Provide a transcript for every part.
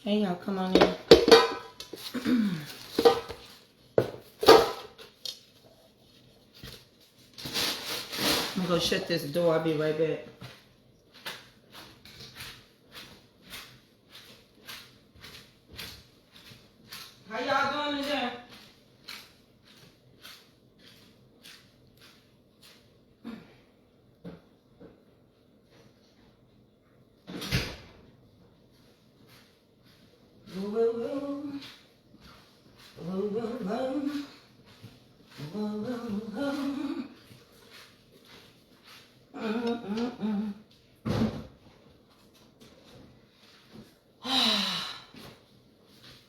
Hey, y'all, come on in. I'm gonna go shut this door. I'll be right back. How y'all doing today?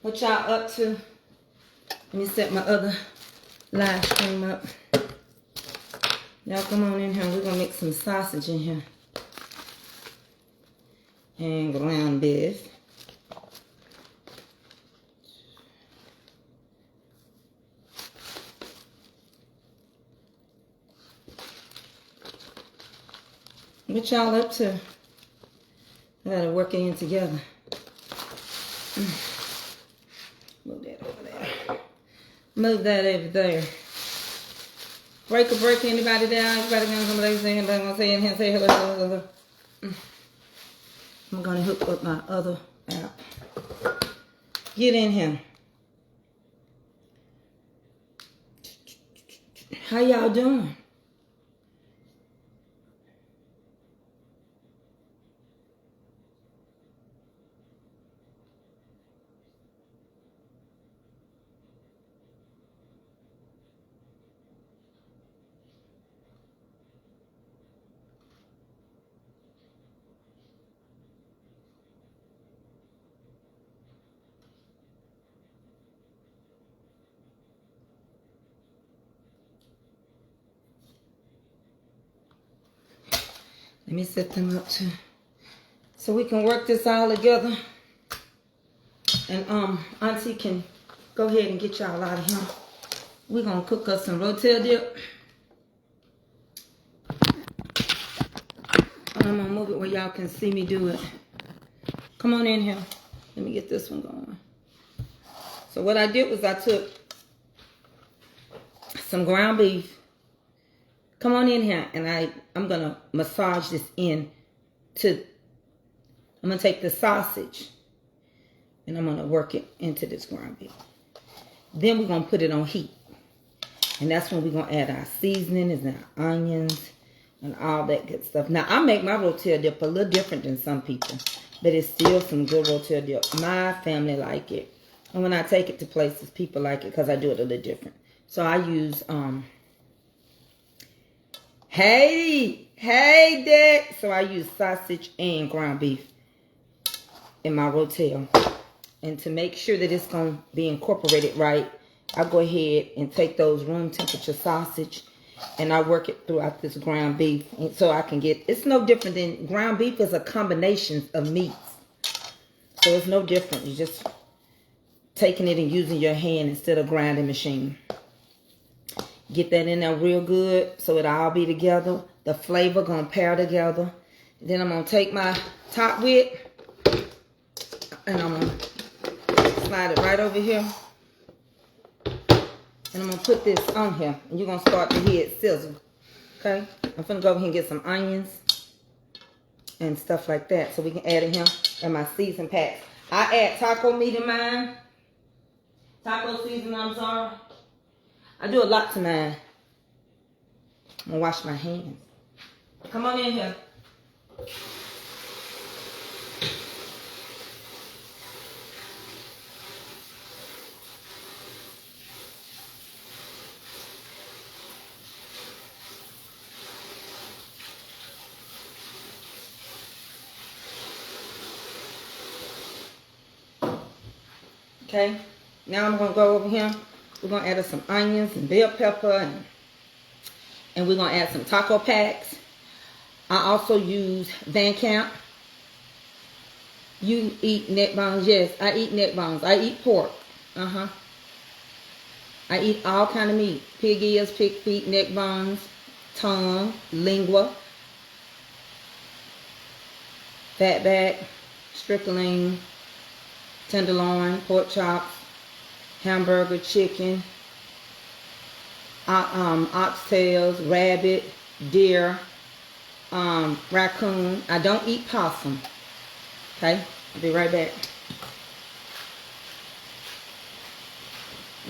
What y'all up to? Let me set my other live stream up. Y'all come on in here. We're gonna make some sausage in here. And ground beef. What y'all up to? I gotta work it in together. Move that over there. Move that over there. Break a break, anybody down? Everybody gonna somebody saying, anybody gonna say in here, say hello, hello, hello. I'm gonna hook up my other app. Get in here. How y'all doing? Let me set them up too, so we can work this all together. And Auntie can go ahead and get y'all out of here. We're gonna cook us some Rotel dip. I'm gonna move it where y'all can see me do it. Come on in here. Let me get this one going. So what I did was I took some ground beef. Come on in here, and I'm gonna massage this in to. I'm gonna take the sausage, and I'm gonna work it into this ground beef. Then we're gonna put it on heat, and that's when we're gonna add our seasonings and our onions and all that good stuff. Now I make my Rotel dip a little different than some people, but it's still some good Rotel dip. My family like it, and when I take it to places, people like it because I do it a little different. So I use Hattie, hey Dad. So I use sausage and ground beef in my Rotel. And to make sure that it's going to be incorporated right, I go ahead and take those room temperature sausage and I work it throughout this ground beef. And so I can get, it's no different than, ground beef is a combination of meats. So it's no different. You're just taking it and using your hand instead of grinding machine. Get that in there real good so it'll all be together. The flavor gonna pair together. Then I'm gonna take my top width and I'm gonna slide it right over here. And I'm gonna put this on here. And you're gonna start to hear it sizzle. Okay? I'm gonna go over here and get some onions and stuff like that so we can add it here in my season packs. I add taco meat in mine. Taco seasoning, I'm sorry. I do a lot to mine. I'm gonna wash my hands. Come on in here. Okay, now I'm gonna go over here. We're gonna add some onions and bell pepper and we're gonna add some taco packs. I also use Van Camp. You eat neck bones? Yes, I eat neck bones. I eat pork. I eat all kind of meat. Pig ears, pig feet, neck bones, tongue, lingua, fat back, strickling, tenderloin, pork chops, hamburger, chicken, oxtails, rabbit, deer, raccoon. I don't eat possum. Okay, I'll be right back.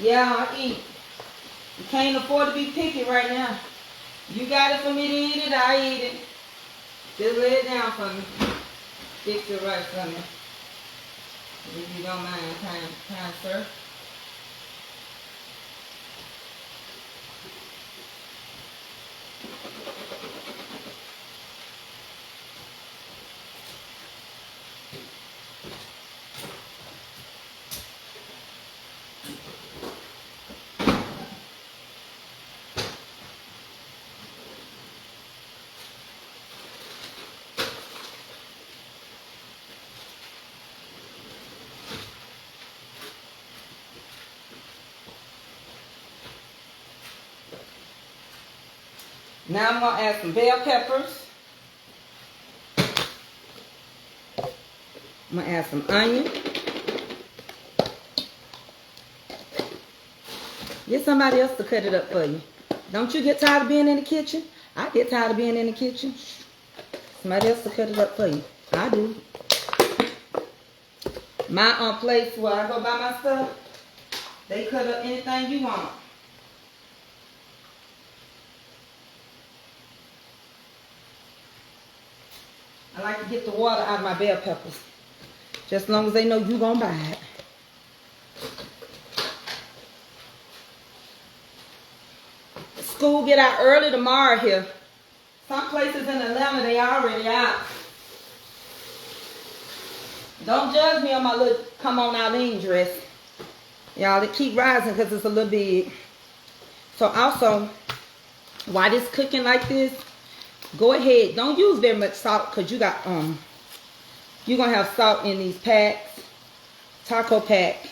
Yeah, I eat. You can't afford to be picky right now. You got it for me to eat it, I eat it. Just lay it down for me. Fix it right for me. If you don't mind, kind sir. Now I'm going to add some bell peppers. I'm going to add some onion. Get somebody else to cut it up for you. Don't you get tired of being in the kitchen? I get tired of being in the kitchen. Somebody else to cut it up for you. I do. My place where I go buy my stuff, they cut up anything you want. I like to get the water out of my bell peppers. Just as long as they know you're going to buy it. School get out early tomorrow here. Some places in Atlanta, they already out. Don't judge me on my little come on Eileen dress. Y'all, it keep rising because it's a little big. So also, while it's cooking like this, go ahead. Don't use very much salt because you got you're gonna have salt in these packs. Taco pack.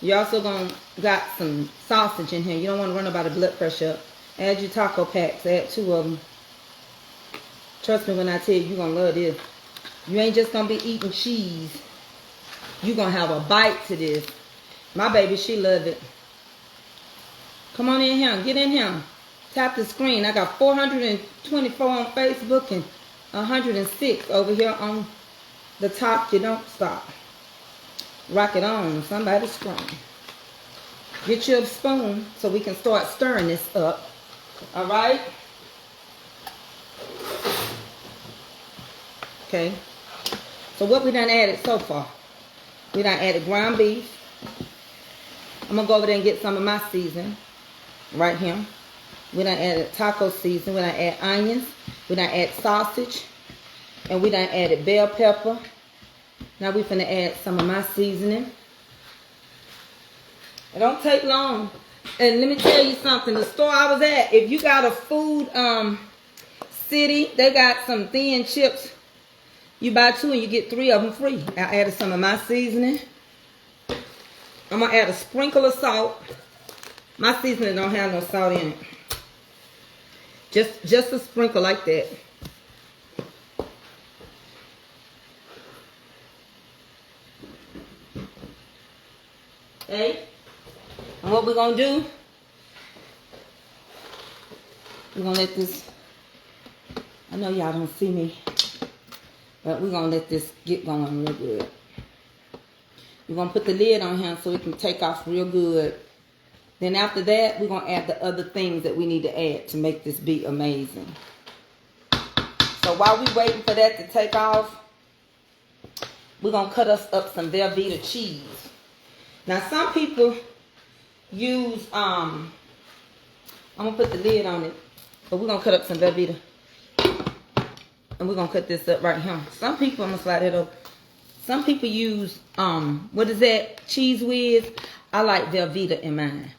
You also got some sausage in here. You don't want to run about the blood pressure up. Add your taco packs. Add 2 of them. Trust me when I tell you, you're gonna love this. You ain't just gonna be eating cheese. You're gonna have a bite to this. My baby, she love it. Come on in here. Get in here. Tap the screen. I got 424 on Facebook and 106 over here on the top. You don't stop. Rock it on. Somebody's screen. Get you a spoon so we can start stirring this up. All right? Okay. So what we done added so far? We done added ground beef. I'm going to go over there and get some of my seasoning. Right here. We done added taco seasoning. We done add onions. We done add sausage. And we done added bell pepper. Now we finna add some of my seasoning. It don't take long. And let me tell you something. The store I was at, if you got a food city, they got some thin chips. You buy 2 and you get 3 of them free. I added some of my seasoning. I'm gonna add a sprinkle of salt. My seasoning don't have no salt in it. Just a sprinkle like that. Okay. And what we're gonna do, we're gonna let this, I know y'all don't see me, but we're gonna let this get going real good. We're gonna put the lid on here so it can take off real good. Then after that, we're gonna add the other things that we need to add to make this be amazing. So while we're waiting for that to take off, we're gonna cut us up some Velveeta cheese. Now some people use, I'm gonna put the lid on it, but we're gonna cut up some Velveeta. And we're gonna cut this up right here. Some people, I'm gonna slide it over. Some people use, what is that? Cheese Whiz. I like Velveeta in mine.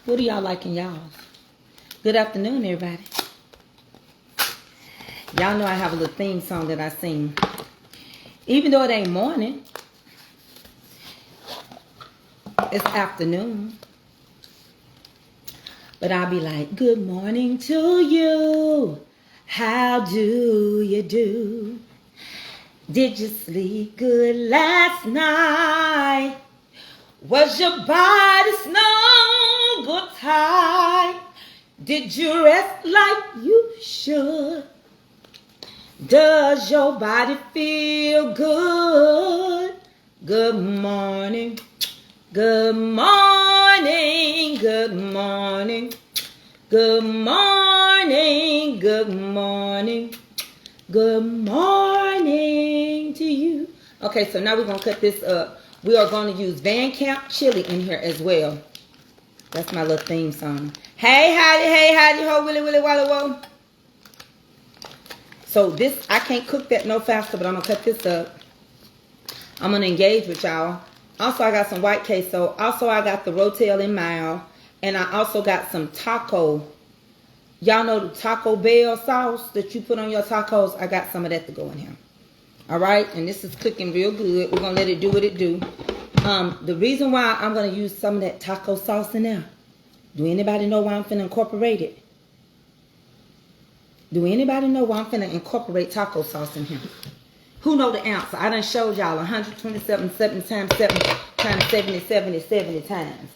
What do y'all like in y'all's? Good afternoon, everybody. Y'all know I have a little theme song that I sing. Even though it ain't morning, it's afternoon. But I'll be like, good morning to you. How do you do? Did you sleep good last night? Was your body snuggled tight? Did you rest like you should? Does your body feel good? Good morning. Good morning. Good morning. Good morning. Good morning. Good morning to you. Okay, so now we're going to cut this up. We are going to use Van Camp chili in here as well. That's my little theme song. Hey, Hattie, ho, willy, willy, wally, whoa. So this, I can't cook that no faster, but I'm going to cut this up. I'm going to engage with y'all. Also, I got some white queso. Also, I got the Rotel in mild. And I also got some taco. Y'all know the Taco Bell sauce that you put on your tacos? I got some of that to go in here. Alright, and this is cooking real good. We're going to let it do what it do. The reason why I'm going to use some of that taco sauce in there. Do anybody know why I'm finna incorporate it? Do anybody know why I'm finna incorporate taco sauce in here? Who know the answer? I done showed y'all 127, 7 times 7 times 70, 70, 70 times.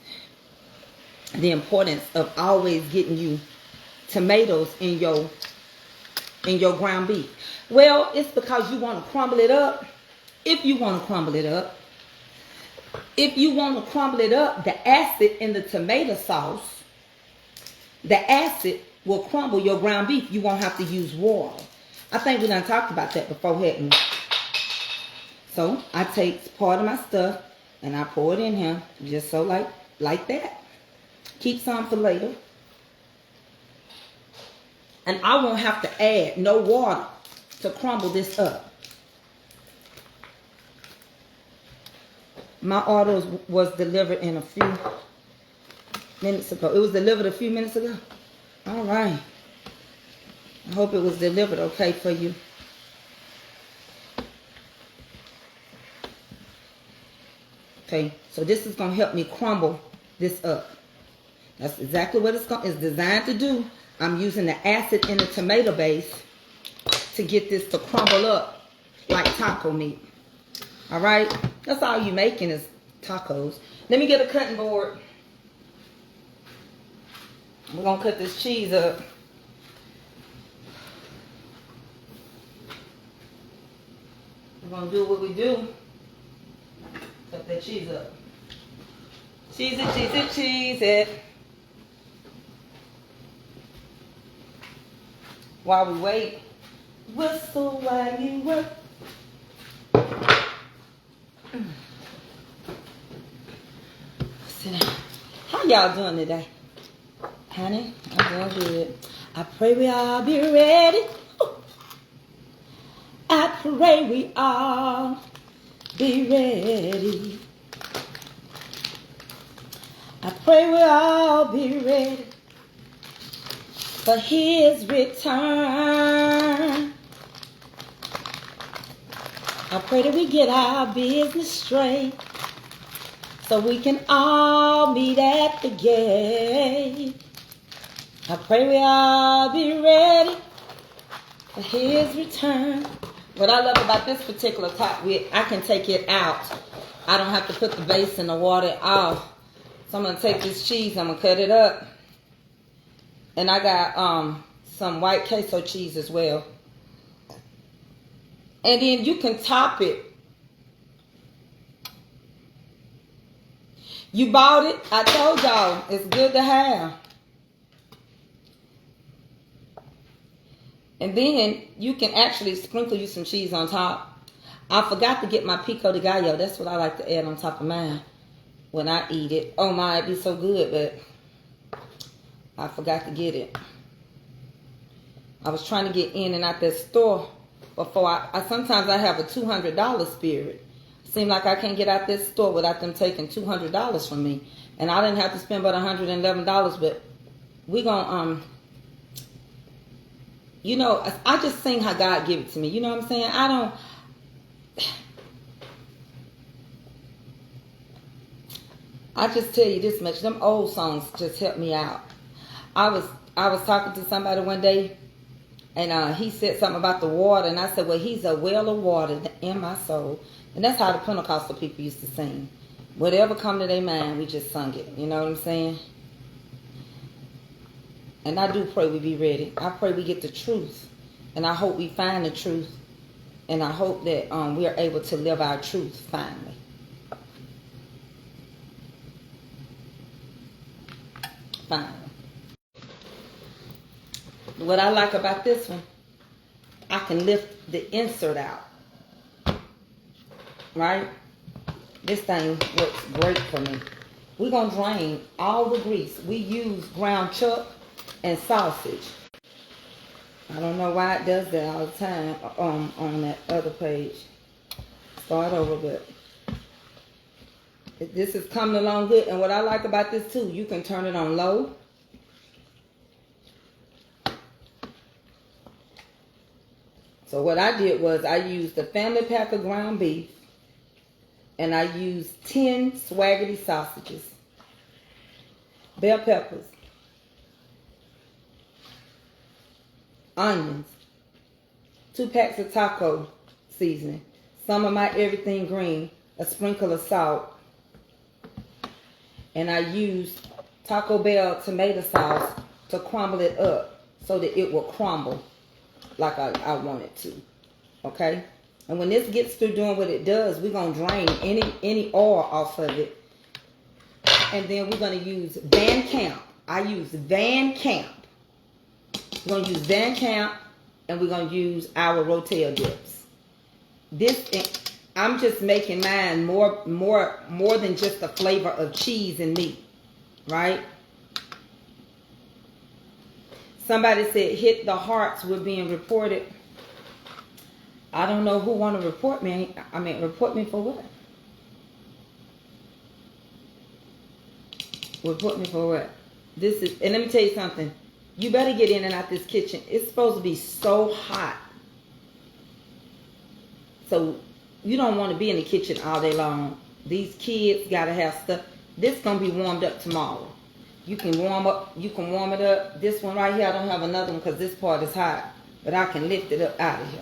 The importance of always getting you tomatoes in your ground beef. Well, it's because you want to crumble it up. If you want to crumble it up. If you want to crumble it up, the acid in the tomato sauce, the acid will crumble your ground beef. You won't have to use water. I think we done talked about that before, hadn't we? So I take part of my stuff and I pour it in here just so like that. Keep some for later. And I won't have to add no water to crumble this up. My order was delivered in a few minutes ago. It was delivered a few minutes ago. All right. I hope it was delivered okay for you. Okay, so this is going to help me crumble this up. That's exactly what it's designed to do. I'm using the acid in the tomato base to get this to crumble up like taco meat. All right, that's all you're making is tacos. Let me get a cutting board. We're going to cut this cheese up. We're going to do what we do. Cut that cheese up. Cheese it, cheese it, cheese it. While we wait, whistle while you work. Sit down. How y'all doing today? Honey, I'm doing good. I pray we all be ready. I pray we all be ready. I pray we all be ready for his return. I pray that we get our business straight so we can all meet at the gate. I pray we all be ready for his return. What I love about this particular top, I can take it out. I don't have to put the base in the water off. So I'm going to take this cheese, I'm going to cut it up. And I got some white queso cheese as well. And then you can top it. You bought it. I told y'all, it's good to have. And then you can actually sprinkle you some cheese on top. I forgot to get my pico de gallo. That's what I like to add on top of mine when I eat it. Oh my, it'd be so good, but I forgot to get it. I was trying to get in and out that store before I sometimes I have a $200 spirit. Seems like I can't get out this store without them taking $200 from me. And I didn't have to spend but $111, but we gonna you know, I just sing how God give it to me. You know what I'm saying? I just tell you this much. Them old songs just help me out. I was talking to somebody one day, And he said something about the water, and I said, well, he's a well of water in my soul. And that's how the Pentecostal people used to sing. Whatever come to their mind, we just sung it. You know what I'm saying? And I do pray we be ready. I pray we get the truth. And I hope we find the truth. And I hope that we are able to live our truth finally. Finally. What I like about this one, I can lift the insert out. Right? This thing works great for me. We're going to drain all the grease. We use ground chuck and sausage. I don't know why it does that all the time on that other page. Start over, but this is coming along good. And what I like about this too, you can turn it on low. So what I did was I used a family pack of ground beef, and I used 10 Swaggerty sausages, bell peppers, onions, 2 packs of taco seasoning, some of my everything green, a sprinkle of salt, and I used Taco Bell tomato sauce to crumble it up so that it will crumble like I want it to. Okay? And when this gets through doing what it does, we're going to drain any oil off of it. And then we're going to use Van Camp. I use Van Camp. We're going to use Van Camp, and we're going to use our Rotel dips. I'm just making mine more than just the flavor of cheese and meat, right? Somebody said hit the hearts were being reported. I don't know who want to report me. I mean, report me for what? Report me for what? This is, and let me tell you something. You better get in and out this kitchen. It's supposed to be so hot. So you don't want to be in the kitchen all day long. These kids got to have stuff. This going to be warmed up tomorrow. You can warm it up. This one right here, I don't have another one because this part is hot. But I can lift it up out of here.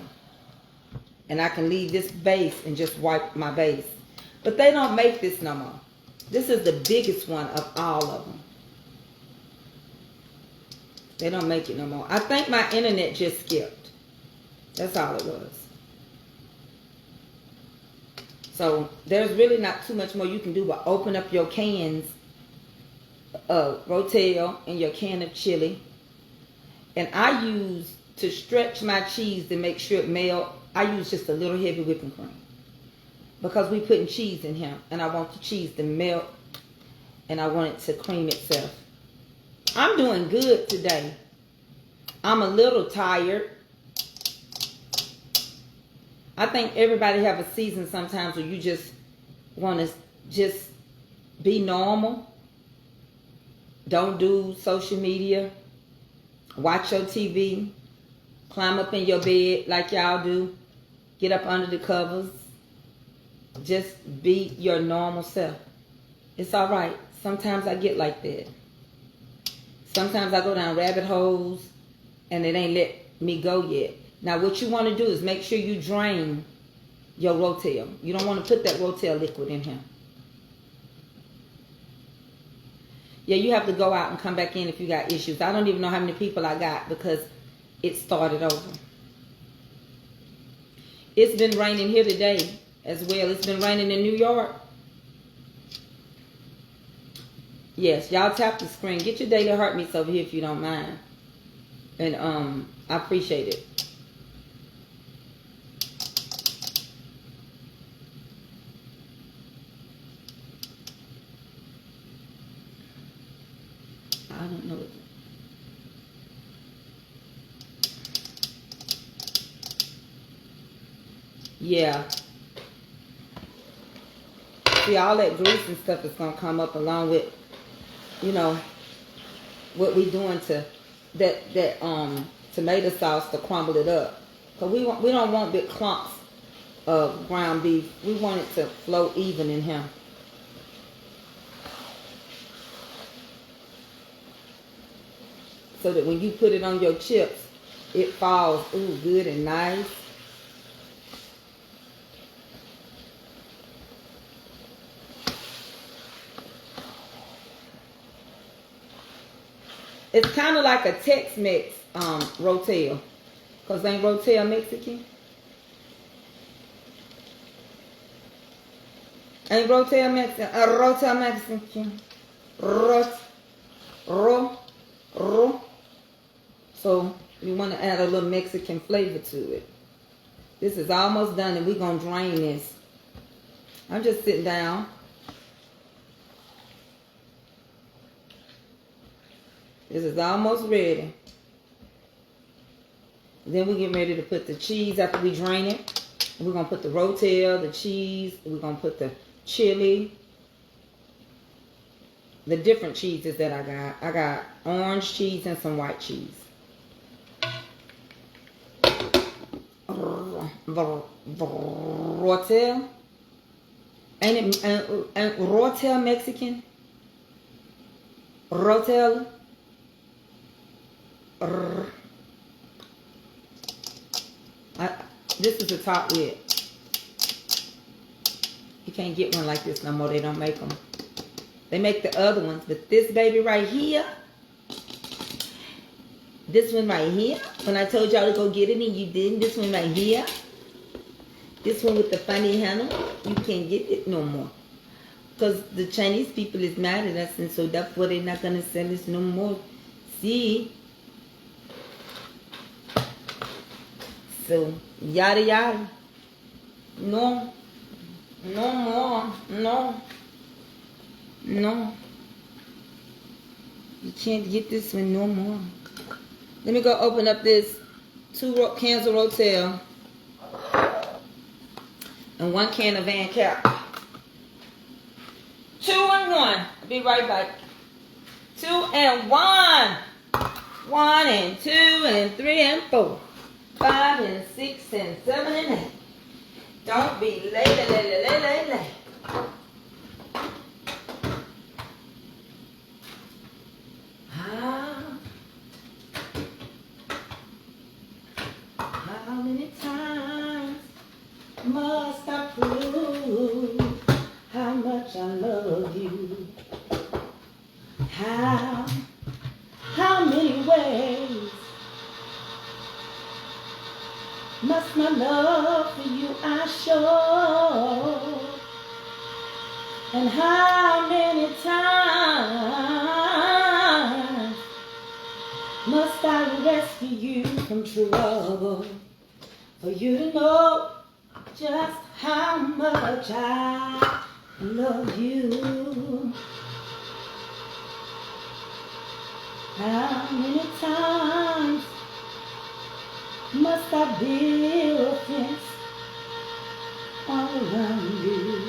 And I can leave this base and just wipe my base. But they don't make this no more. This is the biggest one of all of them. They don't make it no more. I think my internet just skipped. That's all it was. So there's really not too much more you can do but open up your cans of Rotel and your can of chili. And I use, to stretch my cheese to make sure it melts, I use just a little heavy whipping cream. Because we putting cheese in here. And I want the cheese to melt. And I want it to cream itself. I'm doing good today. I'm a little tired. I think everybody have a season sometimes where you just want to just be normal. Don't do social media. Watch your TV. Climb up in your bed like y'all do. Get up under the covers. Just be your normal self. It's all right. Sometimes I get like that. Sometimes I go down rabbit holes and it ain't let me go yet. Now what you want to do is make sure you drain your Rotel. You don't want to put that Rotel liquid in here. Yeah, you have to go out and come back in if you got issues. I don't even know how many people I got because it started over. It's been raining here today as well. It's been raining in New York. Yes, y'all tap the screen. Get your daily heartbeats over here if you don't mind. And I appreciate it. I don't know. Yeah. See, all that grease and stuff is going to come up along with, you know, what we doing to that tomato sauce to crumble it up. Because we don't want big clumps of ground beef. We want it to flow even in here. So that when you put it on your chips, it falls, ooh, good and nice. It's kind of like a Tex-Mex Rotel. Because ain't Rotel Mexican? Ain't Rotel Mexican? Rotel Mexican. So you want to add a little Mexican flavor to it. This is almost done and we're going to drain this. I'm just sitting down. This is almost ready. Then we get ready to put the cheese after we drain it. We're going to put the Rotel, the cheese. We're going to put the chili. The different cheeses that I got. I got orange cheese and some white cheese. Rotel. Ain't Rotel Mexican? Rotel. This is the top lid. You can't get one like this no more. They don't make them. They make the other ones. But this baby right here. This one right here. When I told y'all to go get it and you didn't. This one right here. This one with the funny handle. You can't get it no more. Because the Chinese people is mad at us. And so that's why they're not going to sell us no more. See? So, yada yada. No. No more. No. No. You can't get this one no more. Let me go open up this 2 cans of Rotel. And 1 can of Van Cap. 2 and 1. I'll be right back. 2 and 1. 1 and 2 and 3 and 4. 5 and 6 and 7 and 8. Don't be late. How many times must I prove how much I love you? How many ways must my love for you I show? And how many times must I rescue you from trouble for you to know just how much I love you? How many times must I build a fence all around you?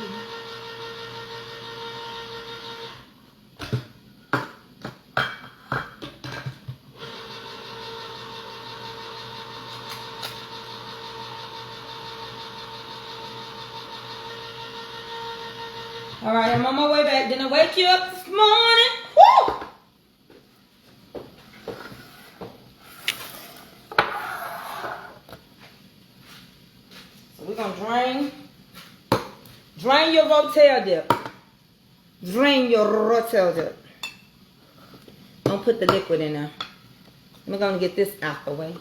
All right, I'm on my way back. Didn't I wake you up this morning? Woo! So we're going to drain your Rotel dip. Drain your Rotel dip. Don't put the liquid in there. I'm going to get this out the way.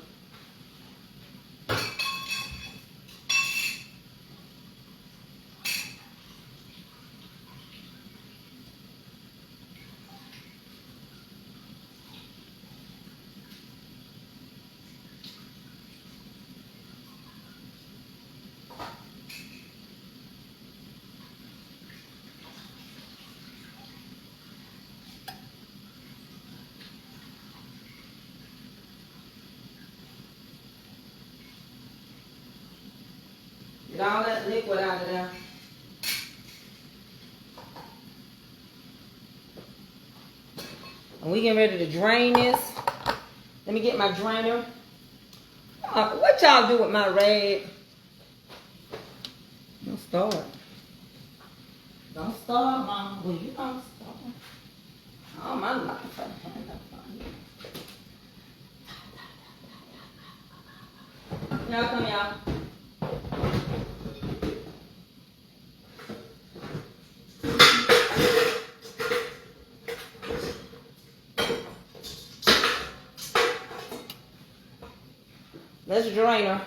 Get all that liquid out of there. And we getting ready to drain this. Let me get my drainer. What y'all do with my rag? Don't start. Don't start, Mama. Well, you don't start. Oh, my life. I hand up on you. Now come, y'all. Let's drain her.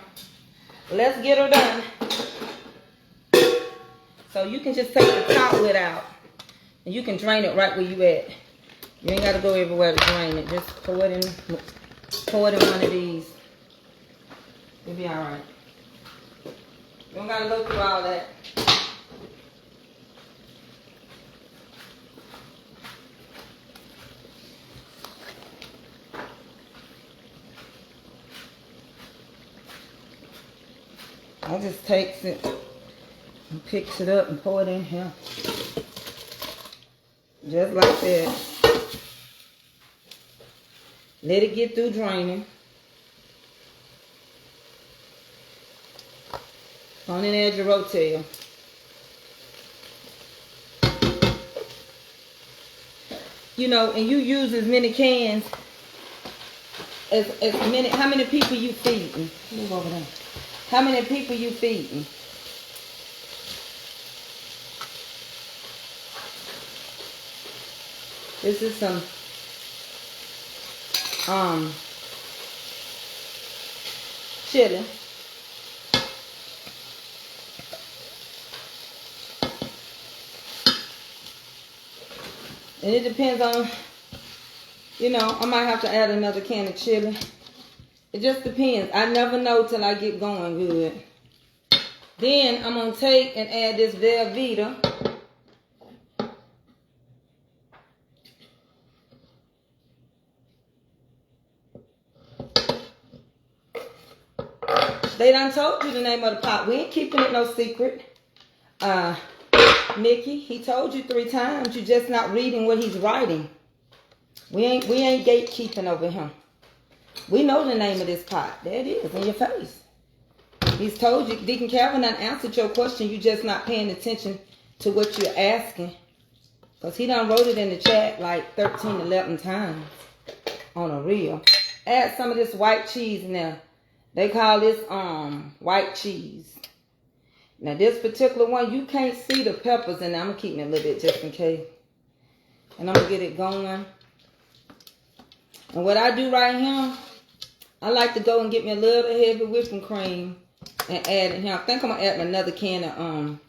Let's get her done. So you can just take the top lid out. And you can drain it right where you at. You ain't got to go everywhere to drain it. Just pour it in one of these. You'll be alright. You don't got to go through all that. I just takes it and picks it up and pour it in here. Just like that. Let it get through draining. On the edge of Rotel. You know, and you use as many cans as many. How many people you feeding? Move over there. How many people you feeding? This is some chili. And it depends on, you know, I might have to add another can of chili. It just depends. I never know till I get going good. Then I'm going to take and add this Velveeta. They done told you the name of the pot. We ain't keeping it no secret. Mickey, he told you 3 times. You just not reading what he's writing. We ain't gatekeeping over him. We know the name of this pot. There it is in your face. He's told you. Deacon Calvin done answered your question. You just not paying attention to what you're asking. Because he done wrote it in the chat like 13, 11 times on a reel. Add some of this white cheese in there. They call this white cheese. Now this particular one, you can't see the peppers in there. I'm going to keep it a little bit just in case. And I'm going to get it going. And what I do right here, I like to go and get me a little heavy whipping cream and add in here. I think I'm going to add another can of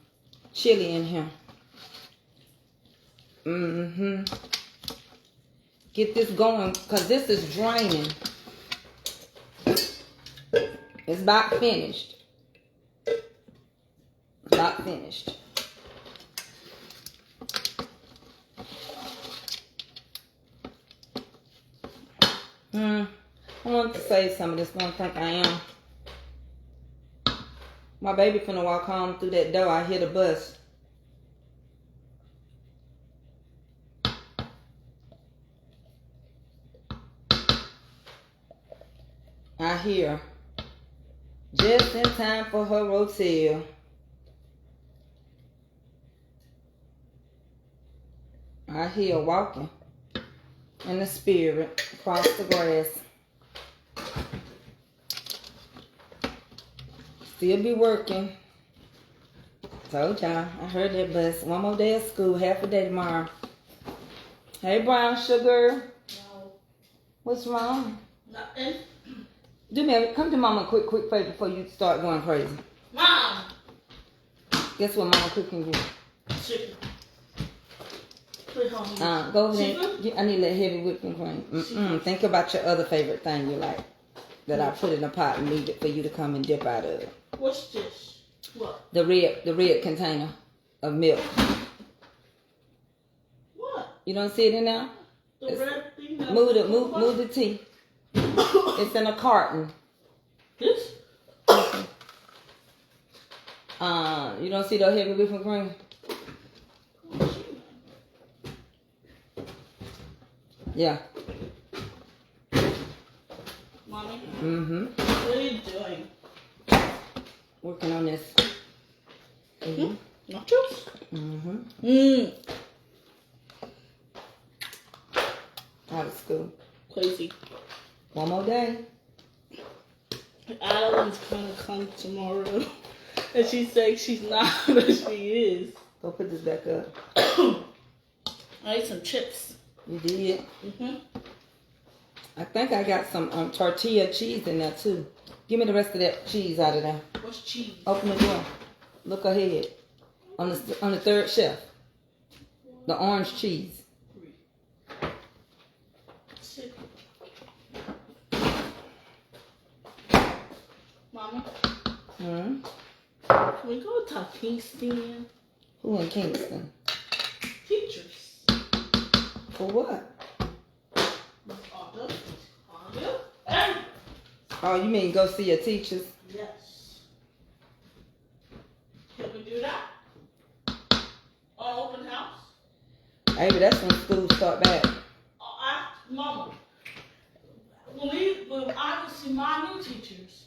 chili in here. Get this going because this is draining. It's about finished. About finished. I want to say some of this. Don't think I am. My baby finna walk home through that door. I hear the bus. I hear. Just in time for her Rotel. I hear walking in the spirit across the grass. Still be working. Told y'all. I heard that bus. One more day of school. Half a day tomorrow. Hey, brown sugar. No. What's wrong? Nothing. Come to mama quick favor before you start going crazy. Mom! Guess what mama cooking you? Chicken. Put home. Go over there. I need that heavy whipping cream. Think about your other favorite thing you like that I put in a pot and leave it for you to come and dip out of. What's this? What? The red container of milk. What? You don't see it in there? The red thing? Move the tea. It's in a carton. This? You don't see the heavy whipping cream? Yeah. Mommy? What are you doing? Working on this. Nachos? Out of school. Crazy. One more day. Adeline's kind of come tomorrow. And she said she's not, but she is. Go put this back up. I ate some chips. You did? Mm-hmm. I think I got some tortilla cheese in there too. Give me the rest of that cheese out of there. What's cheese? Open the door. Look ahead. On the third shelf. The orange cheese. Mama? Hmm? Can we go to Kingston? Who in Kingston? Teachers. For what? Oh, you mean go see your teachers? Yes. Can we do that? On open house? Hey, but that's when school start back. Mama, when I go see my new teachers,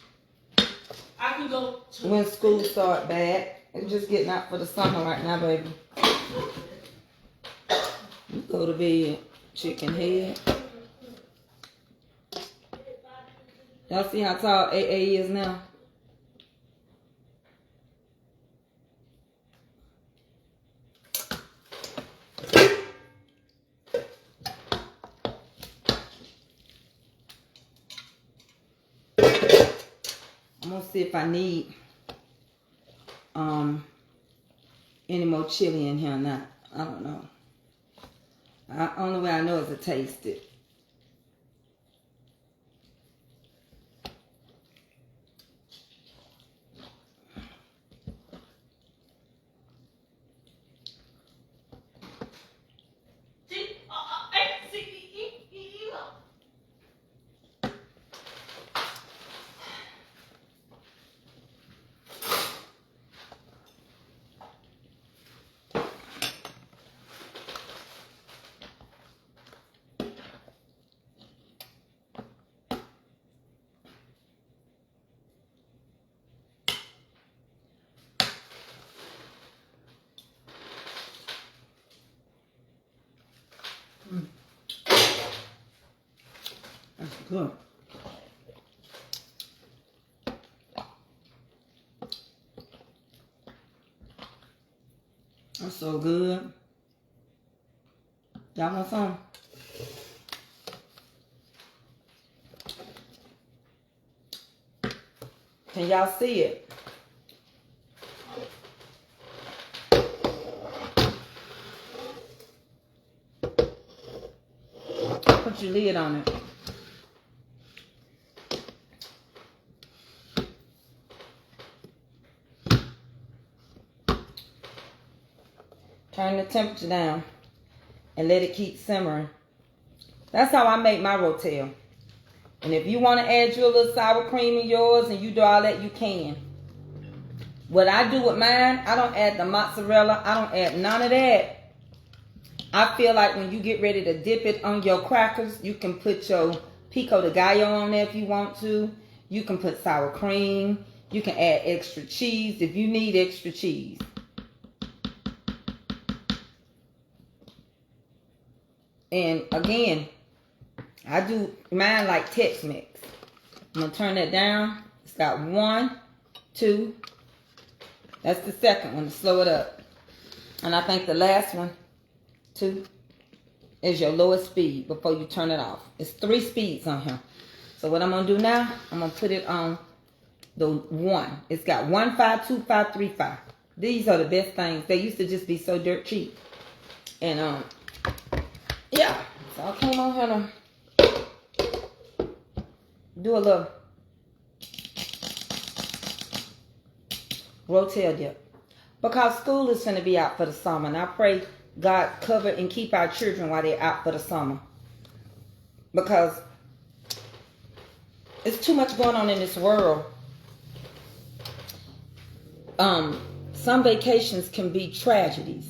I can go to... When school start back. It's just getting out for the summer right now, baby. You go to bed, chicken head. Y'all see how tall AA is now? I'm gonna see if I need any more chili in here or not. I don't know. Only way I know is to taste it. That's good. That's so good. Y'all want some? Can y'all see it? Put your lid on it. Turn the temperature down and let it keep simmering. That's how I make my Rotel. And if you want to add your little sour cream in yours and you do all that, you can. What I do with mine, I don't add the mozzarella. I don't add none of that. I feel like when you get ready to dip it on your crackers, you can put your pico de gallo on there if you want to. You can put sour cream. You can add extra cheese if you need extra cheese. And again, I do mine like Tex-Mex. I'm going to turn that down. It's got 1, 2. That's the second one to slow it up. And I think the last one, 2, is your lowest speed before you turn it off. It's 3 speeds on here. So what I'm going to do now, I'm going to put it on the 1. It's got 1, 5, 2, 5, 3, 5. These are the best things. They used to just be so dirt cheap. And yeah, so I came on here to do a little Rotel dip. Because school is going to be out for the summer. And I pray God cover and keep our children while they're out for the summer. Because it's too much going on in this world. Some vacations can be tragedies.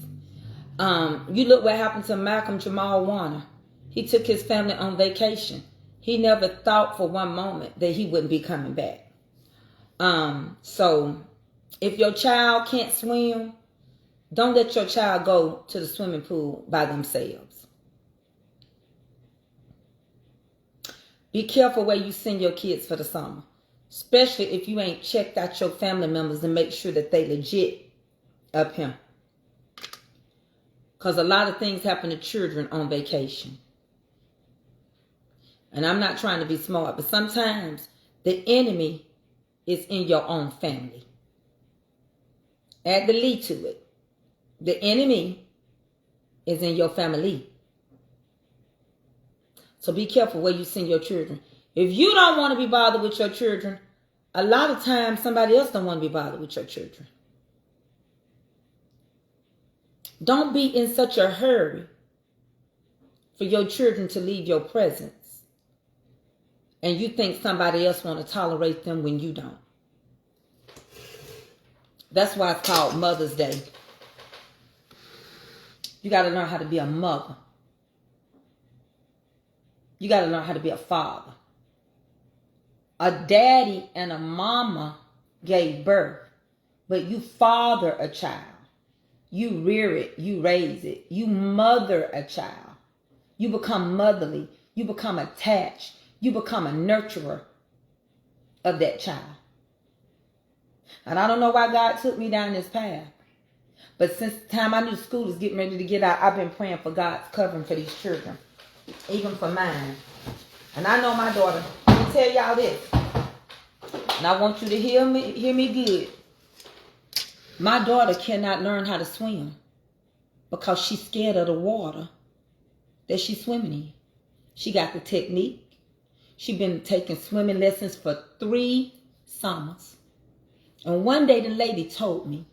You look what happened to Malcolm Jamal Warner. He took his family on vacation. He never thought for one moment that he wouldn't be coming back. So if your child can't swim, don't let your child go to the swimming pool by themselves. Be careful where you send your kids for the summer. Especially if you ain't checked out your family members and make sure that they legit up here. Because a lot of things happen to children on vacation. And I'm not trying to be smart, but sometimes the enemy is in your own family. Add the "ly" to it. The enemy is in your family. So be careful where you send your children. If you don't want to be bothered with your children, a lot of times somebody else don't want to be bothered with your children. Don't be in such a hurry for your children to leave your presence. And you think somebody else want to tolerate them when you don't. That's why it's called Mother's Day. You got to learn how to be a mother. You got to learn how to be a father. A daddy and a mama gave birth, but you father a child. You rear it. You raise it. You mother a child. You become motherly. You become attached. You become a nurturer of that child. And I don't know why God took me down this path. But since the time I knew school was getting ready to get out, I've been praying for God's covering for these children. Even for mine. And I know my daughter. Let me tell y'all this. And I want you to hear me good. My daughter cannot learn how to swim because she's scared of the water that she's swimming in. She got the technique. She's been taking swimming lessons for 3 summers. And one day the lady told me,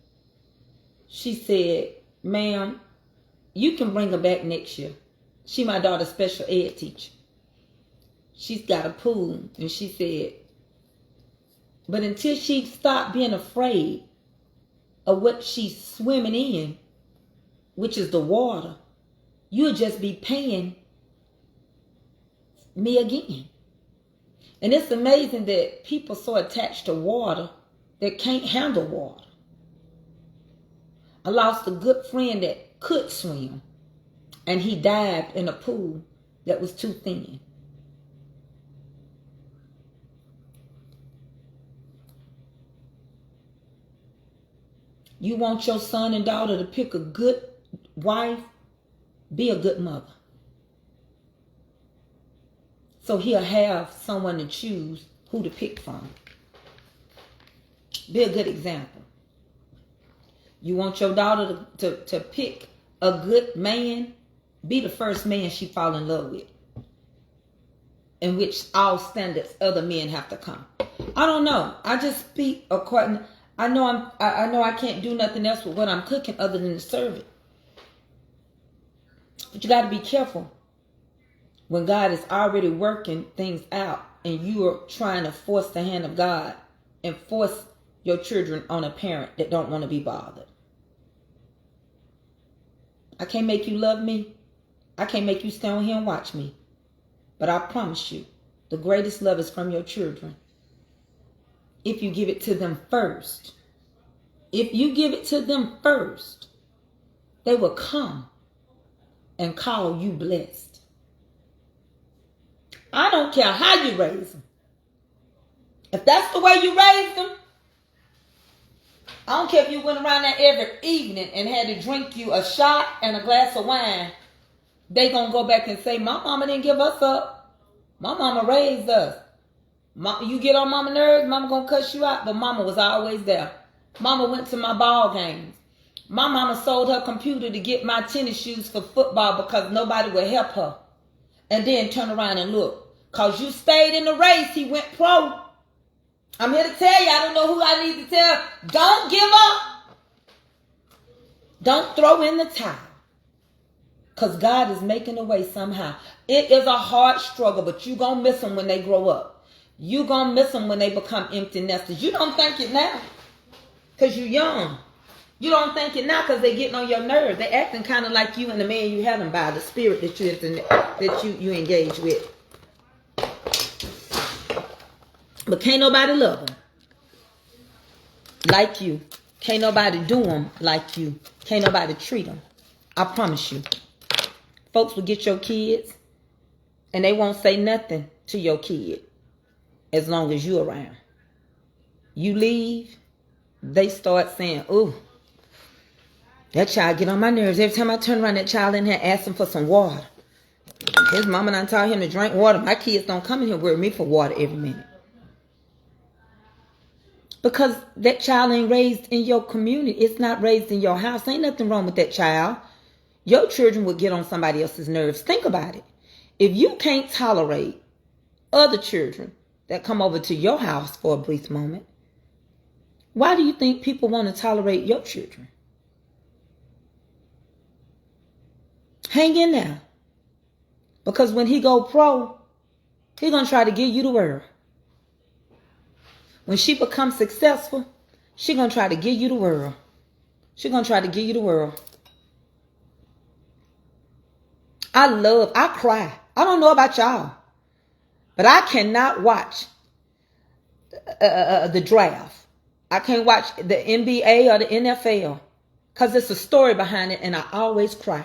she said, "Ma'am, you can bring her back next year." She my daughter's special ed teacher. She's got a pool. And she said, but until she stopped being afraid of what she's swimming in, which is the water, you'll just be paying me again. And it's amazing that people so attached to water that can't handle water. I lost a good friend that could swim, and he dived in a pool that was too thin. You want your son and daughter to pick a good wife, be a good mother. So he'll have someone to choose who to pick from. Be a good example. You want your daughter to pick a good man, be the first man she fall in love with. In which all standards other men have to come. I don't know. I just speak according. I know I can't do nothing else with what I'm cooking other than to serve it. But you got to be careful when God is already working things out and you are trying to force the hand of God and force your children on a parent that don't want to be bothered. I can't make you love me. I can't make you stand here and watch me. But I promise you, the greatest love is from your children. If you give it to them first. If you give it to them first, they will come and call you blessed. I don't care how you raise them. If that's the way you raise them, I don't care if you went around there every evening and had to drink you a shot and a glass of wine. They gonna go back and say, my mama didn't give us up. My mama raised us. You get on mama nerves, mama gonna cuss you out, but mama was always there. Mama went to my ball games. My mama sold her computer to get my tennis shoes for football because nobody would help her. And then turn around and look. Because you stayed in the race, he went pro. I'm here to tell you, I don't know who I need to tell. Don't give up. Don't throw in the towel. Because God is making a way somehow. It is a hard struggle, but you're going to miss them when they grow up. You're going to miss them when they become empty nesters. You don't think it now because you're young. You don't think it now because they're getting on your nerves. They're acting kind of like you and the man you had them by, the spirit that you engage with. But can't nobody love them like you. Can't nobody do them like you. Can't nobody treat them. I promise you. Folks will get your kids and they won't say nothing to your kid as long as you're around. You leave, they start saying, "Ooh, that child get on my nerves. Every time I turn around, that child in here asking for some water. His mama done taught him to drink water. My kids don't come in here with me for water every minute." Because that child ain't raised in your community. It's not raised in your house. Ain't nothing wrong with that child. Your children will get on somebody else's nerves. Think about it. If you can't tolerate other children that come over to your house for a brief moment, why do you think people want to tolerate your children? Hang in there. Because when he go pro, he gonna try to give you the world. When she becomes successful, she gonna try to give you the world. She gonna try to give you the world. I cry. I don't know about y'all, but I cannot watch the draft. I can't watch the NBA or the NFL because there's a story behind it, and I always cry.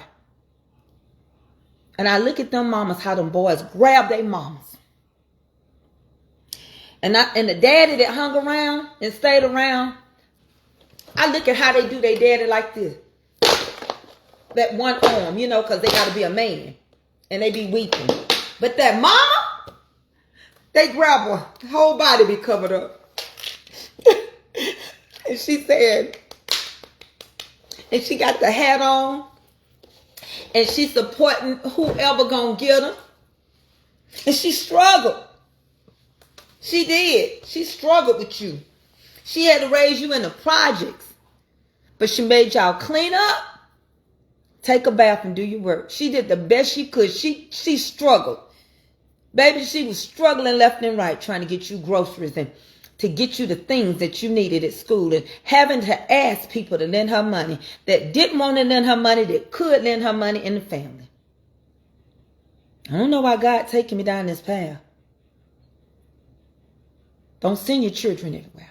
And I look at them mamas, how them boys grab their mamas. And the daddy that hung around and stayed around, I look at how they do their daddy like this. That one arm, you know, because they got to be a man. And they be weeping. But that mama, they grab her whole body be covered up. And she said, and she got the hat on. And she supporting whoever gonna get her. And she struggled. She did. She struggled with you. She had to raise you in the projects. But she made y'all clean up, take a bath, and do your work. She did the best she could. She struggled. Baby, she was struggling left and right trying to get you groceries and to get you the things that you needed at school, and having to ask people to lend her money that didn't want to lend her money, that could lend her money in the family. I don't know why God taking me down this path. Don't send your children everywhere.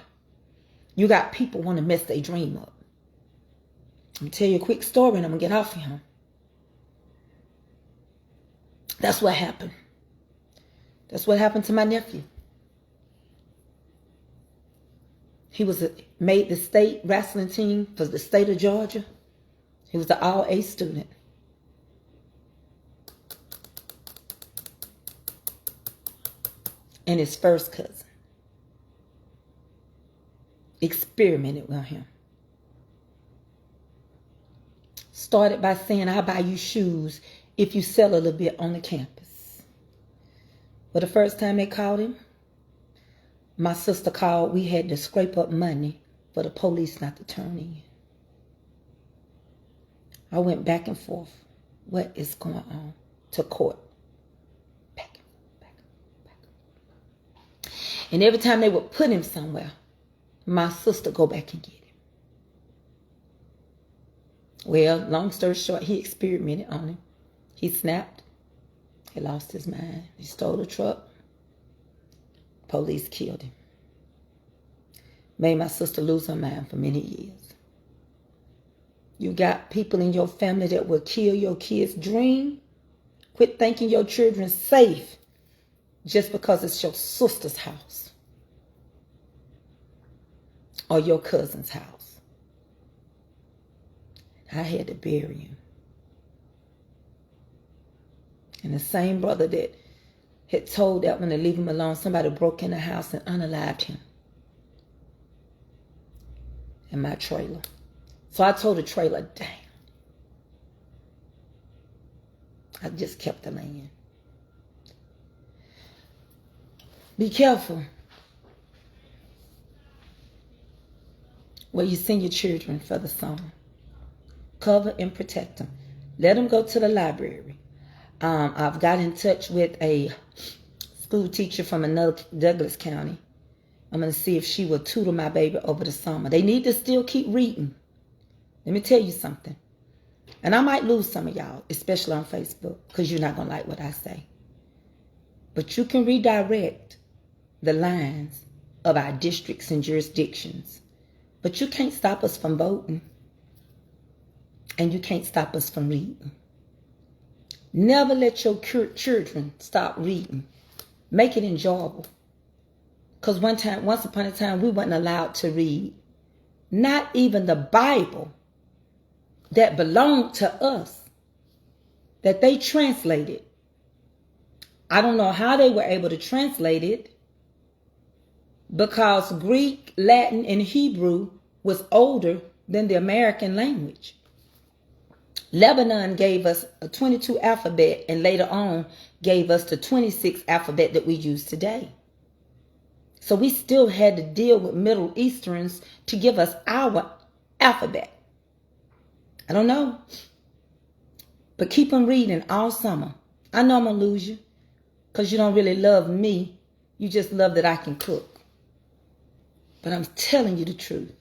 You got people want to mess their dream up. I'm going to tell you a quick story and I'm going to get off of him. That's what happened. That's what happened to my nephew. He made the state wrestling team for the state of Georgia. He was an all-A student. And his first cousin experimented with him. Started by saying, "I'll buy you shoes if you sell a little bit on the campus." But the first time they caught him, my sister called. We had to scrape up money for the police not to turn in. I went back and forth. What is going on? To court. Back and forth. And every time they would put him somewhere, my sister go back and get him. Well, long story short, he experimented on him. He snapped. He lost his mind. He stole a truck. Police killed him. Made my sister lose her mind for many years. You got people in your family that will kill your kids' dream. Quit thinking your children safe just because it's your sister's house or your cousin's house. I had to bury him. And the same brother that had told that when to leave him alone, somebody broke in the house and unalived him in my trailer. So I told the trailer, damn. I just kept the land. Be careful where you send your children for the summer. Cover and protect them. Let them go to the library. I've got in touch with a school teacher from another Douglas County. I'm going to see if she will tutor my baby over the summer. They need to still keep reading. Let me tell you something. And I might lose some of y'all, especially on Facebook, because you're not going to like what I say. But you can redirect the lines of our districts and jurisdictions. But you can't stop us from voting. And you can't stop us from reading. Never let your children stop reading. Make it enjoyable. Because once upon a time, we weren't allowed to read. Not even the Bible that belonged to us, that they translated. I don't know how they were able to translate it, because Greek, Latin, and Hebrew was older than the American language. Lebanon gave us a 22 alphabet and later on gave us the 26 alphabet that we use today. So we still had to deal with Middle Easterns to give us our alphabet. I don't know. But keep on reading all summer. I know I'm going to lose you because you don't really love me. You just love that I can cook. But I'm telling you the truth.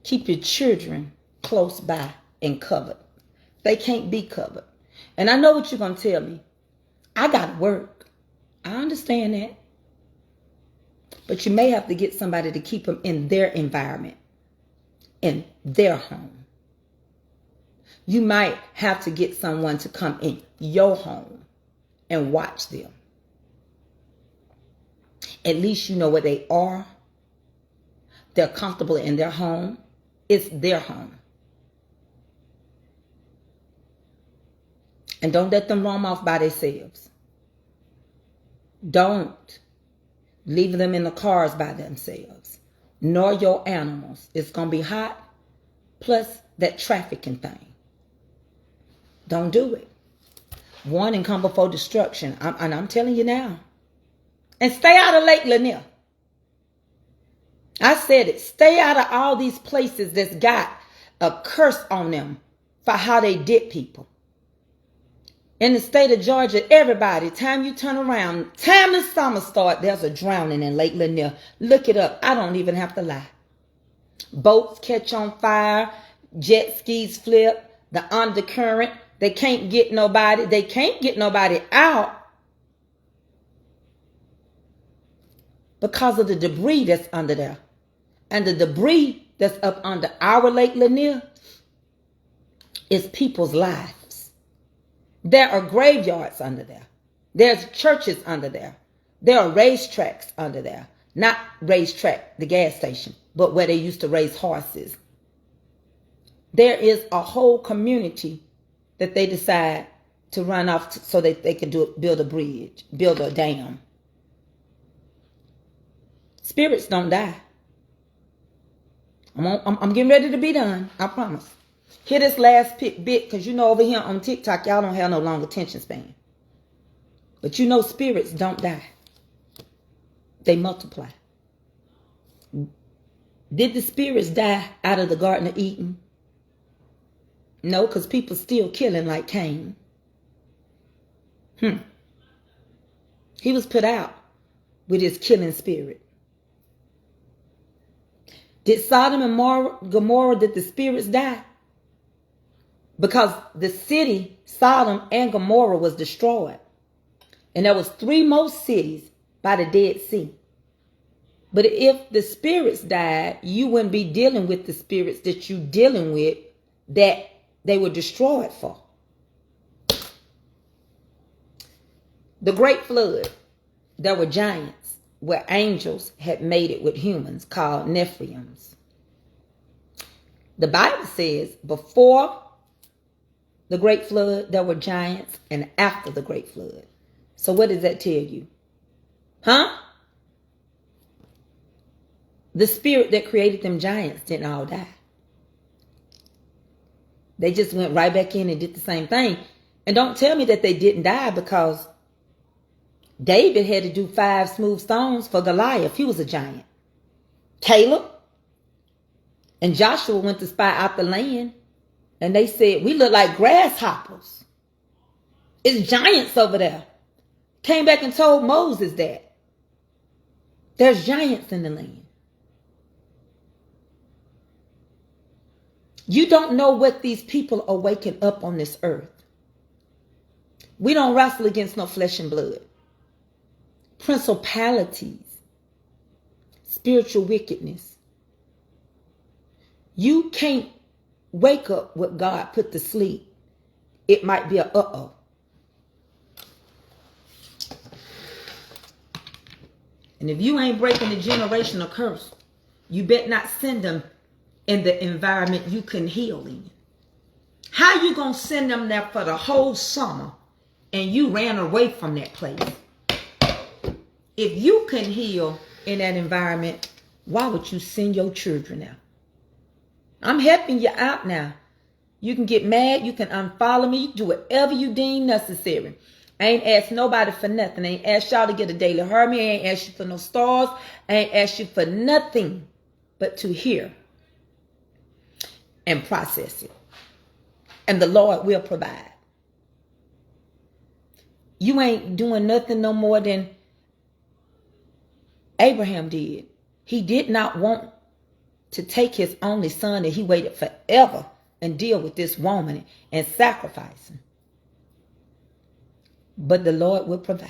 Keep your children close by and covered. They can't be covered. And I know what you're going to tell me. I got to work. I understand that. But you may have to get somebody to keep them in their environment, in their home. You might have to get someone to come in your home and watch them. At least you know where they are. They're comfortable in their home. It's their home. And don't let them roam off by themselves. Don't leave them in the cars by themselves. Nor your animals. It's going to be hot. Plus that trafficking thing. Don't do it. Warning come before destruction. I'm telling you now. And stay out of Lake Lanier. I said it. Stay out of all these places that's got a curse on them for how they did people. In the state of Georgia, everybody, time you turn around, time the summer start, there's a drowning in Lake Lanier. Look it up. I don't even have to lie. Boats catch on fire. Jet skis flip. The undercurrent. They can't get nobody. They can't get nobody out because of the debris that's under there. And the debris that's up under our Lake Lanier is people's lives. There are graveyards under there. There's churches under there. There are racetracks under there. Not racetrack, the gas station, but where they used to race horses. There is a whole community that they decide to run off so that they can build a bridge, build a dam. Spirits don't die. I'm getting ready to be done. I promise. Hear this last bit, because you know over here on TikTok, y'all don't have no long attention span. But you know spirits don't die. They multiply. Did the spirits die out of the Garden of Eden? No, because people still killing like Cain. He was put out with his killing spirit. Did Sodom and Gomorrah, did the spirits die? Because the city, Sodom and Gomorrah, was destroyed. And there was 3 more cities by the Dead Sea. But if the spirits died, you wouldn't be dealing with the spirits that you dealing with that they were destroyed for. The Great Flood, there were giants where angels had made it with humans called Nephilims. The Bible says before the Great Flood, there were giants, and after the Great Flood. So what does that tell you? The spirit that created them giants didn't all die. They just went right back in and did the same thing. And don't tell me that they didn't die, because David had to do 5 smooth stones for Goliath. He was a giant. Caleb and Joshua went to spy out the land. And they said, we look like grasshoppers. It's giants over there. Came back and told Moses that. There's giants in the land. You don't know what these people are waking up on this earth. We don't wrestle against no flesh and blood. Principalities. Spiritual wickedness. You can't wake up what God put to sleep. It might be a uh-oh. And if you ain't breaking the generational curse, you bet not send them in the environment you can heal in. How you gonna send them there for the whole summer and you ran away from that place? If you can heal in that environment, why would you send your children out? I'm helping you out now. You can get mad, you can unfollow me, you can do whatever you deem necessary. I ain't asked nobody for nothing. I ain't asked y'all to get a daily hermit. I ain't asked you for no stars. I ain't asked you for nothing but to hear and process it. And the Lord will provide. You ain't doing nothing no more than Abraham did. He did not want to take his only son, and he waited forever and deal with this woman and sacrifice him. But the Lord will provide.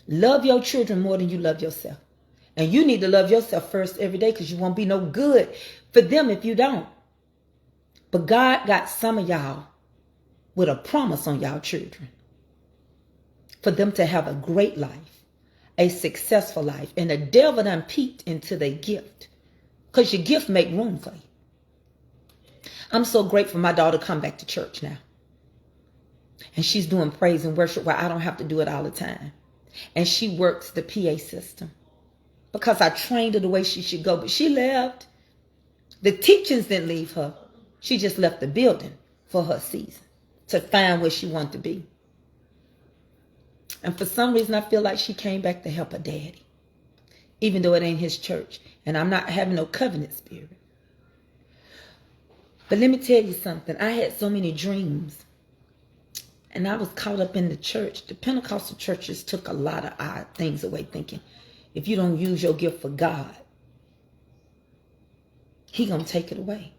Love your children more than you love yourself. And you need to love yourself first every day, because you won't be no good for them if you don't. But God got some of y'all with a promise on y'all children. For them to have a great life, a successful life. And the devil done peeked into their gift. Because your gift make room for you. I'm so grateful my daughter come back to church now. And she's doing praise and worship where I don't have to do it all the time. And she works the PA system. Because I trained her the way she should go. But she left. The teachings didn't leave her. She just left the building for her season. To find where she wanted to be. And for some reason I feel like she came back to help her daddy. Even though it ain't his church. And I'm not having no covenant spirit. But let me tell you something. I had so many dreams. And I was caught up in the church. The Pentecostal churches took a lot of odd things away, thinking if you don't use your gift for God, He gonna take it away.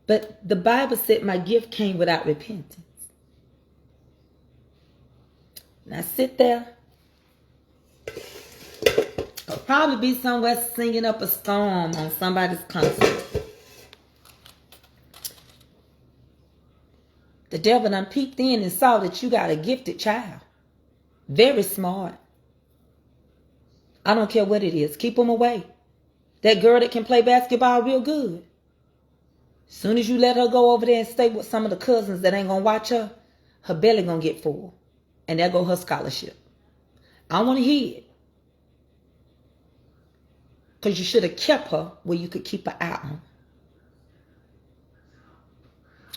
But the Bible said my gift came without repentance. Now sit there. I'll probably be somewhere singing up a storm on somebody's concert. The devil done peeked in and saw that you got a gifted child. Very smart. I don't care what it is. Keep them away. That girl that can play basketball real good. As soon as you let her go over there and stay with some of the cousins that ain't going to watch her, her belly going to get full. And there go her scholarship. I don't want to hear it. Because you should have kept her where you could keep her out on.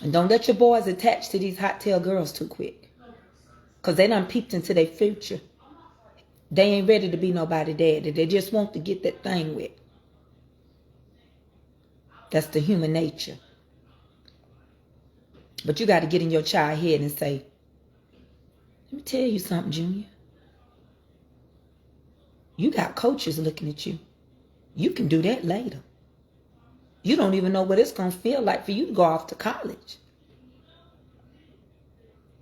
And don't let your boys attach to these hot tail girls too quick. Because they done peeped into their future. They ain't ready to be nobody daddy. They just want to get that thing wet. That's the human nature. But you got to get in your child head and say, let me tell you something, Junior. You got coaches looking at you. You can do that later. You don't even know what it's going to feel like for you to go off to college.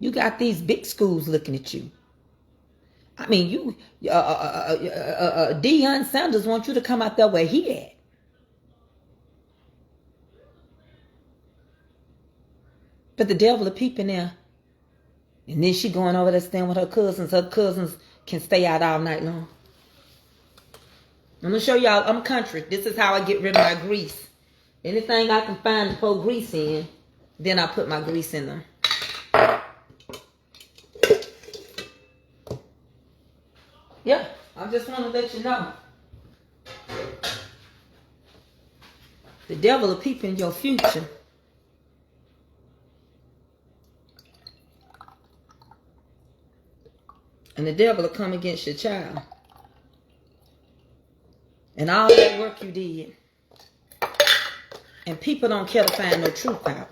You got these big schools looking at you. I mean, Deion Sanders wants you to come out there where he at. But the devil will peep in there. And then she going over there staying with her cousins. Her cousins can stay out all night long. I'm going to show y'all, I'm country. This is how I get rid of my grease. Anything I can find to pour grease in, then I put my grease in them. Yeah, I just want to let you know. The devil will peep in your future. And the devil will come against your child. And all that work you did. And people don't care to find no truth out.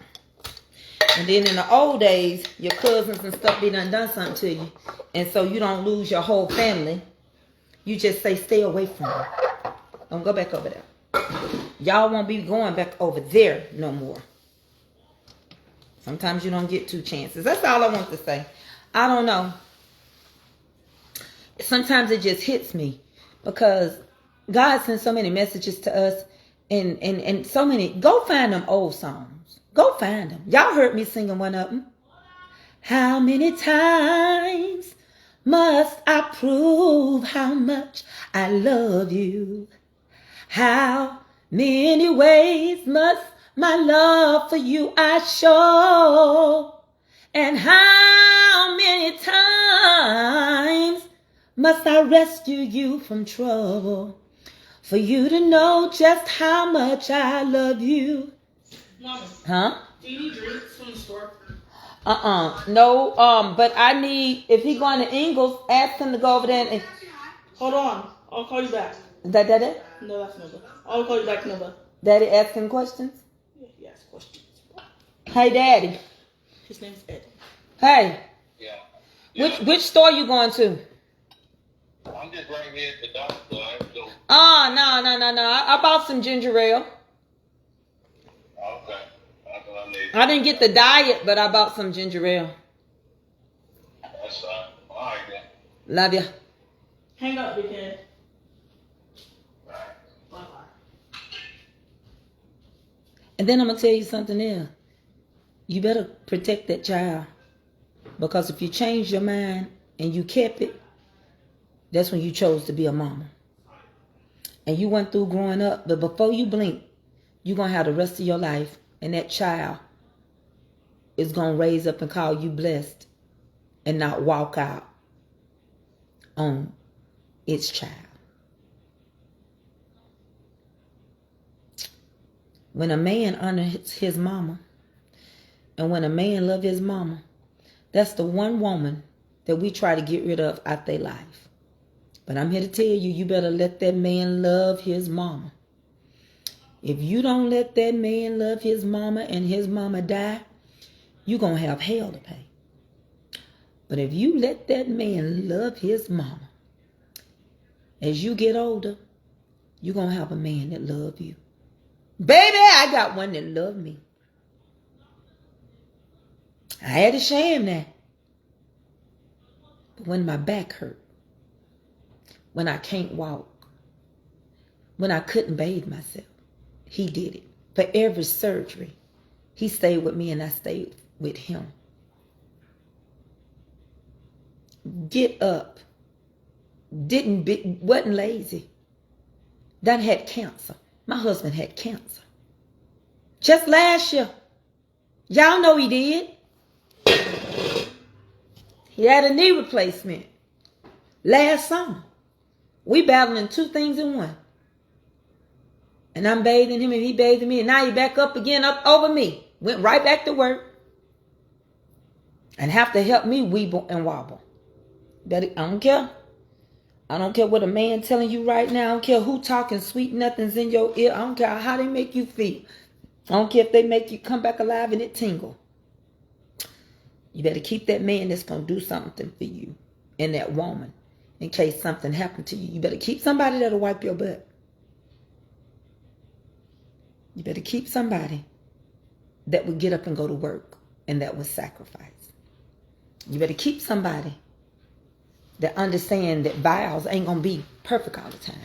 And then in the old days, your cousins and stuff be done something to you. And so you don't lose your whole family. You just say, stay away from them. Don't go back over there. Y'all won't be going back over there no more. Sometimes you don't get two chances. That's all I want to say. I don't know. Sometimes it just hits me. Because God sends so many messages to us. And so many. Go find them old songs. Go find them. Y'all heard me singing one of them. How many times must I prove how much I love you? How many ways must my love for you I show? And how many times must I rescue you from trouble for you to know just how much I love you? Mama, Huh? do you need drinks from the store? No, but I need, if he going to Ingles, ask him to go over there and... Hold on. I'll call you back. Is that Daddy? No, that's Nova. I'll call you back, Nova. Daddy asking questions? Yeah, he asked questions. Hey, Daddy. His name's Ed. Hey. Yeah. Which store you going to? I'm just right here at the doctor. So I have to go. Oh, no. I bought some ginger ale. Okay. That's what I need. I didn't get the diet, but I bought some ginger ale. That's fine. All right, then. Love ya. Hang up, big head. All right. Bye-bye. And then I'm going to tell you something else. You better protect that child. Because if you change your mind and you kept it, that's when you chose to be a mama. And you went through growing up, but before you blink, you're going to have the rest of your life. And that child is going to raise up and call you blessed and not walk out on its child. When a man honors his mama, and when a man loves his mama, that's the one woman that we try to get rid of out their life. But I'm here to tell you, you better let that man love his mama. If you don't let that man love his mama and his mama die, you're going to have hell to pay. But if you let that man love his mama, as you get older, you're going to have a man that love you. Baby, I got one that loved me. I had to shame that. But when my back hurt, when I can't walk, when I couldn't bathe myself, he did it. For every surgery, he stayed with me and I stayed with him. Get up. Wasn't lazy. Done had cancer. My husband had cancer. Just last year. Y'all know he did. He had a knee replacement. Last summer. We battling two things in one. And I'm bathing him and he bathing me. And now he back up again up over me. Went right back to work. And have to help me weeble and wobble. I don't care. I don't care what a man telling you right now. I don't care who talking sweet nothings in your ear. I don't care how they make you feel. I don't care if they make you come back alive and it tingle. You better keep that man that's going to do something for you and that woman in case something happened to you. You better keep somebody that'll wipe your butt. You better keep somebody that would get up and go to work and that would sacrifice. You better keep somebody that understand that vows ain't going to be perfect all the time.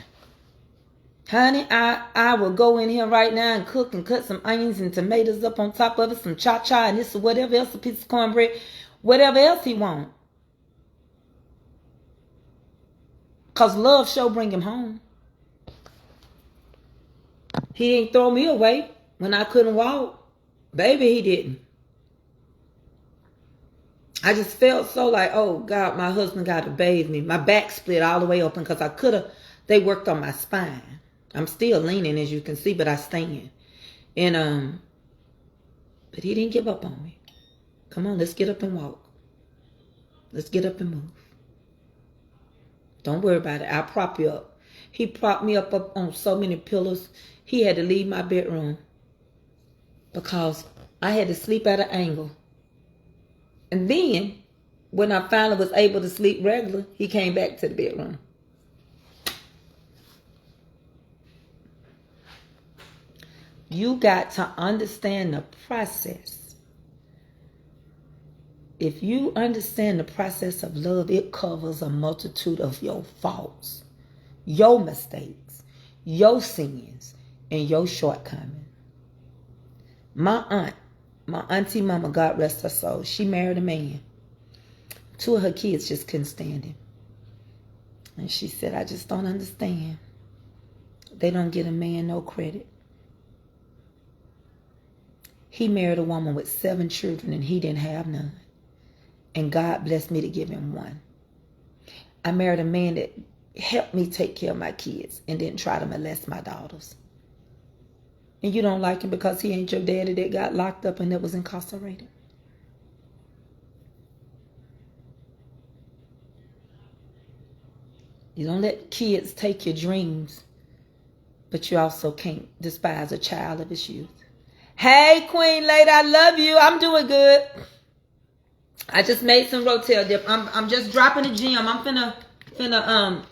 Honey, I will go in here right now and cook and cut some onions and tomatoes up on top of it, some cha-cha and this or whatever else, a piece of cornbread, whatever else he want. Because love sure bring him home. He didn't throw me away when I couldn't walk. Baby, he didn't. I just felt so like, oh God, my husband got to bathe me. My back split all the way open because they worked on my spine. I'm still leaning as you can see, but I stand. And, but he didn't give up on me. Come on, let's get up and walk. Let's get up and move. Don't worry about it. I'll prop you up. He propped me up on so many pillows. He had to leave my bedroom because I had to sleep at an angle. And then, when I finally was able to sleep regular, he came back to the bedroom. You got to understand the process. If you understand the process of love, it covers a multitude of your faults, your mistakes, your sins, and your shortcomings. My auntie mama, God rest her soul, she married a man. 2 of her kids just couldn't stand him. And she said, I just don't understand. They don't get a man no credit. He married a woman with 7 children and he didn't have none. And God blessed me to give him 1. I married a man that helped me take care of my kids and didn't try to molest my daughters. And you don't like him because he ain't your daddy that got locked up and that was incarcerated. You don't let kids take your dreams, but you also can't despise a child of his youth. Hey, Queen Lady, I love you. I'm doing good. I just made some Rotel dip. I'm just dropping the gym. I'm finna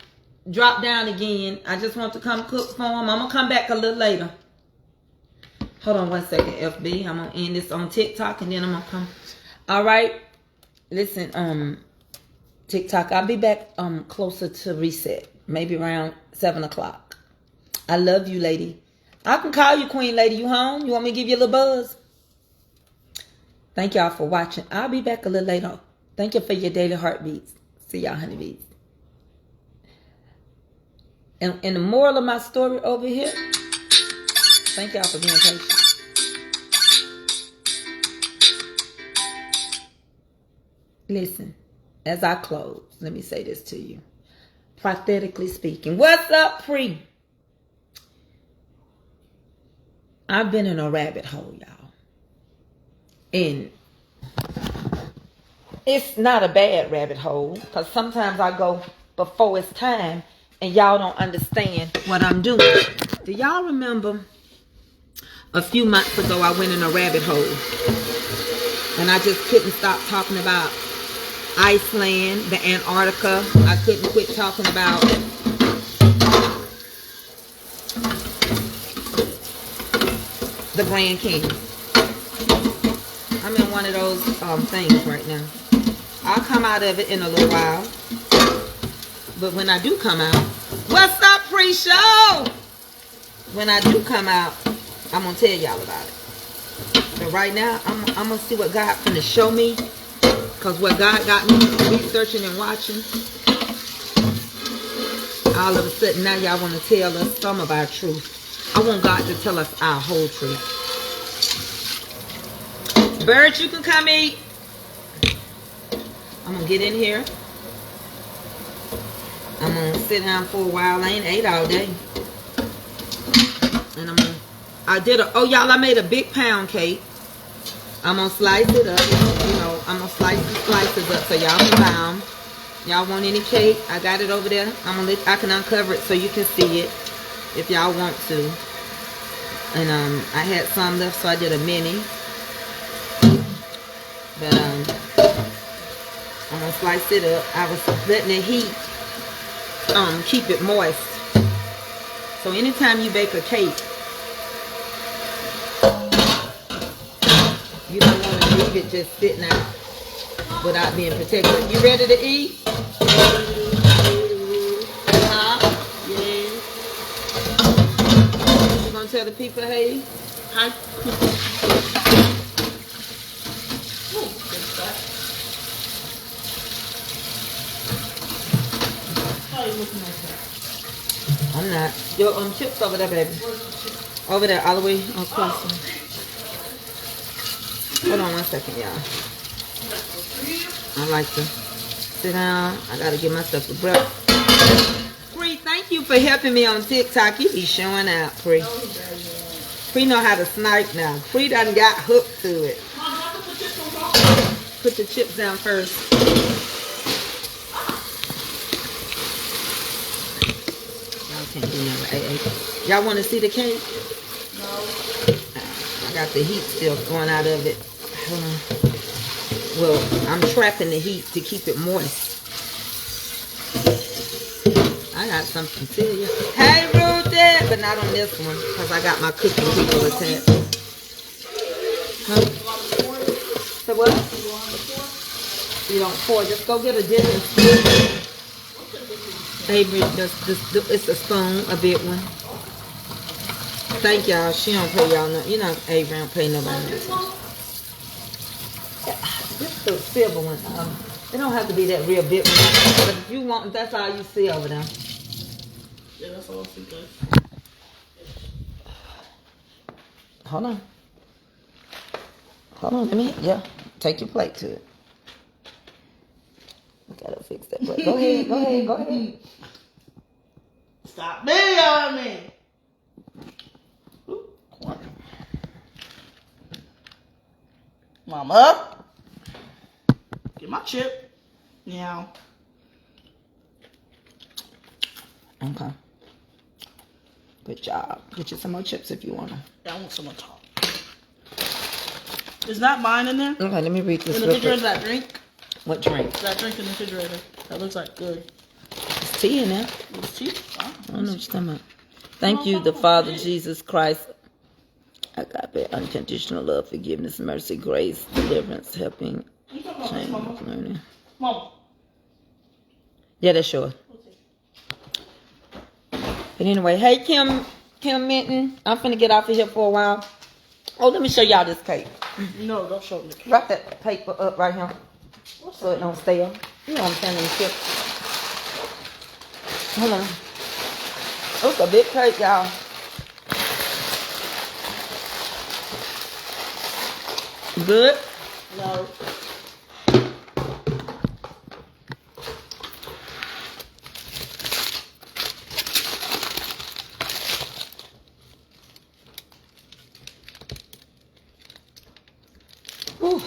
drop down again. I just want to come cook for him. I'm gonna come back a little later. Hold on 1 second, FB. I'm gonna end this on TikTok and then I'm gonna come. All right. Listen, TikTok, I'll be back closer to reset. Maybe around 7 o'clock. I love you, lady. I can call you, Queen Lady. You home? You want me to give you a little buzz? Thank y'all for watching. I'll be back a little later. Thank you for your daily heartbeats. See y'all, honeybees. And the moral of my story over here, thank y'all for being patient. Listen, as I close, let me say this to you. Prophetically speaking, what's up, Pre? I've been in a rabbit hole, y'all. And it's not a bad rabbit hole, because sometimes I go before it's time and y'all don't understand what I'm doing. Do y'all remember a few months ago I went in a rabbit hole and I just couldn't stop talking about Iceland, the Antarctica. I couldn't quit talking about the Grand Canyon. I'm in one of those things right now. I'll come out of it in a little while. But when I do come out, what's up, pre-show? When I do come out, I'm going to tell y'all about it. But right now, I'm going to see what God finna show me. Because what God got me researching and watching, all of a sudden now y'all want to tell us some of our truth. I want God to tell us our whole truth. Birds, you can come eat. I'm going to get in here. I'm going to sit down for a while. I ain't ate all day. And I made a big pound cake. I'm going to slice it up. You know, I'm going to slice the slices up so y'all can buy them. Y'all want any cake? I got it over there. I can uncover it so you can see it if y'all want to. And I had some left, so I did a mini. But I'm going to slice it up. I was letting the heat keep it moist. So anytime you bake a cake, you don't want to leave it just sitting out without being protected. You ready to eat? Huh? Yeah. You gonna tell the people, hey? Hi. How you looking like that? I'm not. Your chips over there, baby. Over there, all the way across. Hold on 1 second, y'all. I like to sit down. I gotta give myself a breath. Pre, thank you for helping me on TikTok. You be showing out, Pre. Pre know how to snipe now. Pre done got hooked to it. Put the chips down first. Y'all can't do nothing. Y'all want to see the cake? No. I got the heat still going out of it. Hold on. Well, I'm trapping the heat to keep it moist. I got something to tell you. Hey, Rotel! But not on this one, because I got my cooking people attached. Huh? So what? You don't pour. Just go get a different spoon. Avery, it's a spoon, a big one. Thank y'all. She don't pay y'all no. You know, Avery don't pay nobody. This is the silver one. It don't have to be that real big one. But if you want, that's all you see over there. Yeah, that's all I see, guys. Hold on. Hold on, let me, yeah. Take your plate to it. Gotta fix that plate. Go ahead, go ahead, go ahead. Stop videoing me. Mama. Get my chip. Yeah. Okay. Good job. Get you some more chips if you want them. Yeah, I want some on top. Is that mine in there? Okay, let me read this In the real refrigerator, quick. that drink? What drink? That drink in the refrigerator. That looks like good. It's tea in there. It's cheap. I don't know what you're talking about. Thank you, the Father, Jesus Christ. Agape, unconditional love, forgiveness, mercy, grace, deliverance, helping, change, learning. Mama. Yeah, that's yours. But anyway, hey, Kim Minton. I'm finna get off of here for a while. Oh, let me show y'all this cake. No, don't show me. Wrap that paper up right here so it don't stay up. You know what I'm saying? In the chip. Hold on. Oh, it's a big cake, y'all. Good? No. Whew.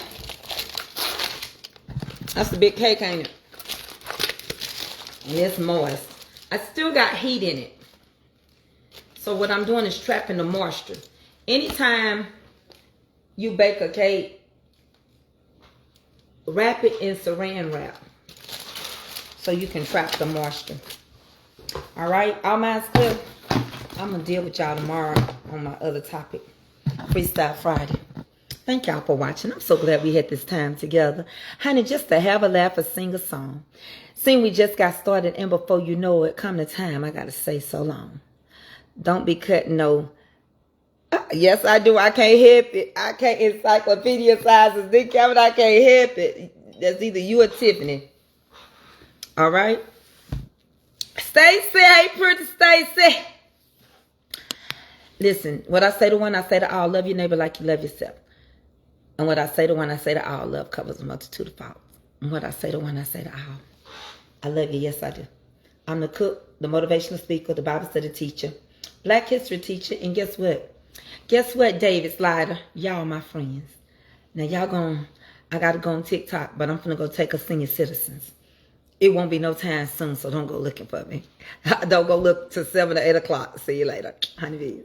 That's a big cake, ain't it? And it's moist. I still got heat in it. So what I'm doing is trapping the moisture. Anytime you bake a cake, wrap it in saran wrap so you can trap the moisture. All right, all mine's clear. I'm gonna deal with y'all tomorrow on my other topic, Freestyle Friday. Thank y'all for watching. I'm so glad we had this time together. Honey, just to have a laugh or sing a song. Seeing we just got started, and before you know it, come the time, I gotta say so long. Don't be cutting no. Yes, I do. I can't help it. I can't encyclopedia sizes. Dick Kevin, I can't help it. That's either you or Tiffany. All right. Stacey, hey, pretty Stacey. Listen, what I say to one, I say to all. Love your neighbor like you love yourself. And what I say to one, I say to all. Love covers a multitude of faults. And what I say to one, I say to all. I love you. Yes, I do. I'm the cook, the motivational speaker, the Bible study teacher, Black history teacher, and guess what? Guess what, David Slider? Y'all my friends. Now, I got to go on TikTok, but I'm going to go take a senior citizens. It won't be no time soon, so don't go looking for me. Don't go look till 7 or 8 o'clock. See you later. Honeybees.